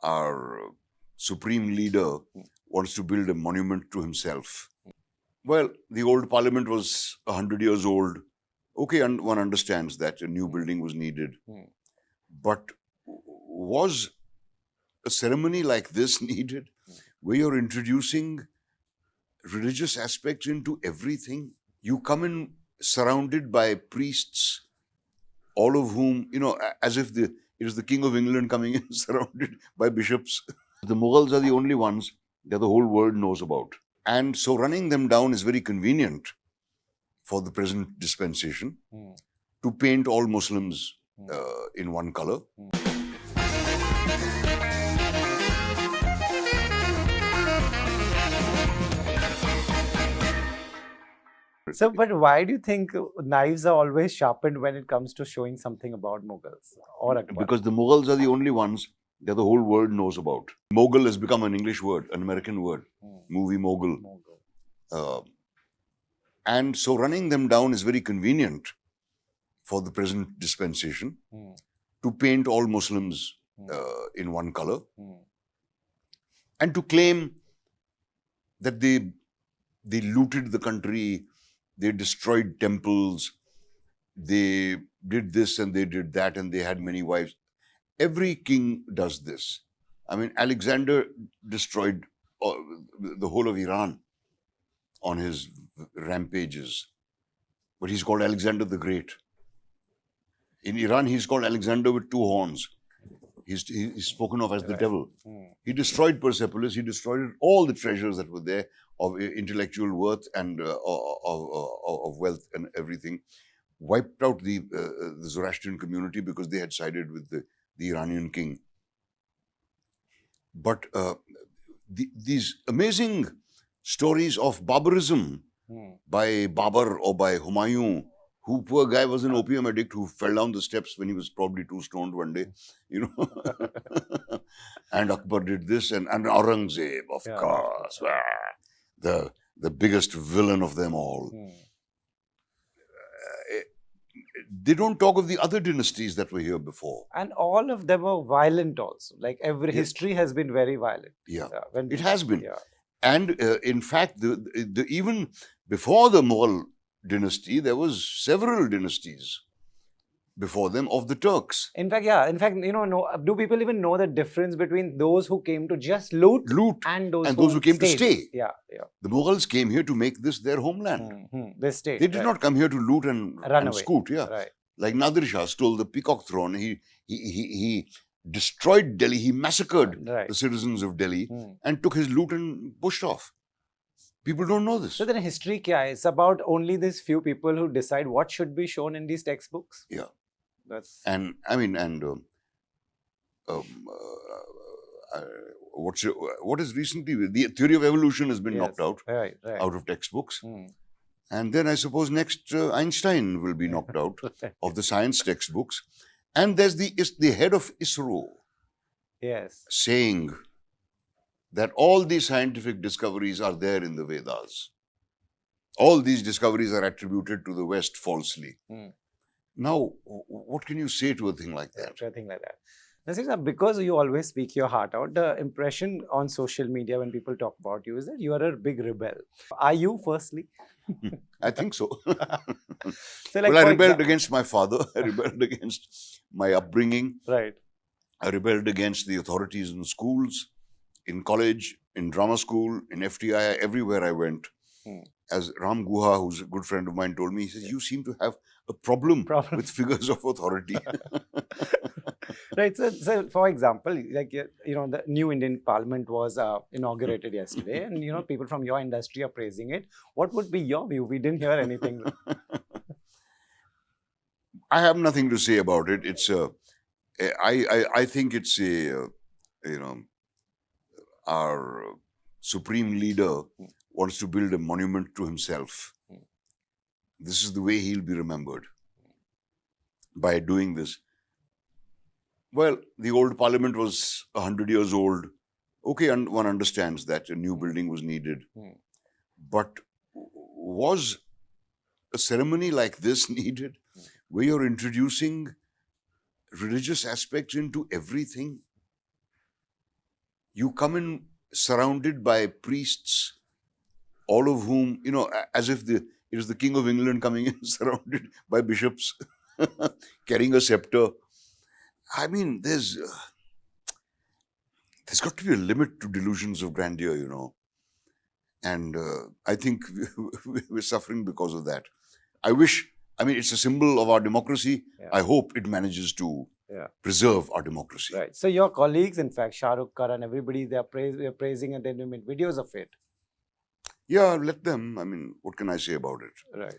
our supreme leader wants to build a monument to himself. Well, the old parliament was 100 years old. Okay, and one understands that a new building was needed. But was a ceremony like this needed, where you're introducing religious aspects into everything? You come in surrounded by priests, all of whom, as if it is the King of England coming in surrounded by bishops. The Mughals are the only ones that the whole world knows about. And so running them down is very convenient for the present dispensation to paint all Muslims in one color. So, but why do you think knives are always sharpened when it comes to showing something about Mughals or Akbar? Because the Mughals are the only ones that the whole world knows about. Mughal has become an English word, an American word. Movie mogul. And so running them down is very convenient for the present dispensation to paint all Muslims in one color and to claim that they looted the country, they destroyed temples, they did this and they did that, and they had many wives. Every king does this. I mean, Alexander destroyed the whole of Iran on his rampages, but he's called Alexander the Great. In Iran, he's called Alexander with two horns. He's spoken of as the devil. He destroyed Persepolis. He destroyed all the treasures that were there of intellectual worth and of wealth and everything. Wiped out the Zoroastrian community because they had sided with the Iranian king. But these amazing stories of barbarism by Babar or by Humayun, who, poor guy, was an opium addict who fell down the steps when he was probably too stoned one day, and Akbar did this, and Aurangzeb, of course, the biggest villain of them all. They don't talk of the other dynasties that were here before. And all of them are violent also. Like every history has been very violent. Yeah, it has been. Yeah. And in fact, even before the Mughal dynasty, there was several dynasties before them of the Turks. In fact, do people even know the difference between those who came to just loot and those who came to stay? Yeah. The Mughals came here to make this their homeland. They stayed. They did not come here to loot and scoot. Yeah, right. Like Nadir Shah stole the Peacock throne. He destroyed Delhi. He massacred the citizens of Delhi and took his loot and pushed off. People don't know this. So then history kya hai? It's about only these few people who decide what should be shown in these textbooks? Yeah. That's... And I mean, what is recently, the theory of evolution has been knocked out out of textbooks. And then I suppose next Einstein will be knocked out of the science textbooks. And there's the head of ISRO saying that all these scientific discoveries are there in the Vedas. All these discoveries are attributed to the West falsely. Now, what can you say to a thing like that? To a thing like that. Naseeruddin, because you always speak your heart out, the impression on social media when people talk about you is that you are a big rebel. Are you, firstly? I think so. So like, well, I rebelled against my father. I rebelled against my upbringing. Right. I rebelled against the authorities in schools, in college, in drama school, in FTI, everywhere I went. As Ram Guha, who's a good friend of mine, told me, he says, you seem to have a problem with figures of authority. Right. So, for example, like, the new Indian Parliament was inaugurated yesterday, and, people from your industry are praising it. What would be your view? We didn't hear anything. I have nothing to say about it. It's I think it's our supreme leader wants to build a monument to himself. This is the way he'll be remembered, by doing this. Well, the old parliament was 100 years old. Okay, and one understands that a new building was needed. But was a ceremony like this needed, where you're introducing religious aspects into everything? you come in surrounded by priests, all of whom, as if it is the King of England coming in, surrounded by bishops, carrying a scepter. I mean, there's got to be a limit to delusions of grandeur, and I think we're suffering because of that. It's a symbol of our democracy. Yeah. I hope it manages to preserve our democracy. Right. So your colleagues, in fact, Shah Rukh, Karan, everybody, they're praising and they made videos of it. Yeah, let them. I mean, what can I say about it? Right.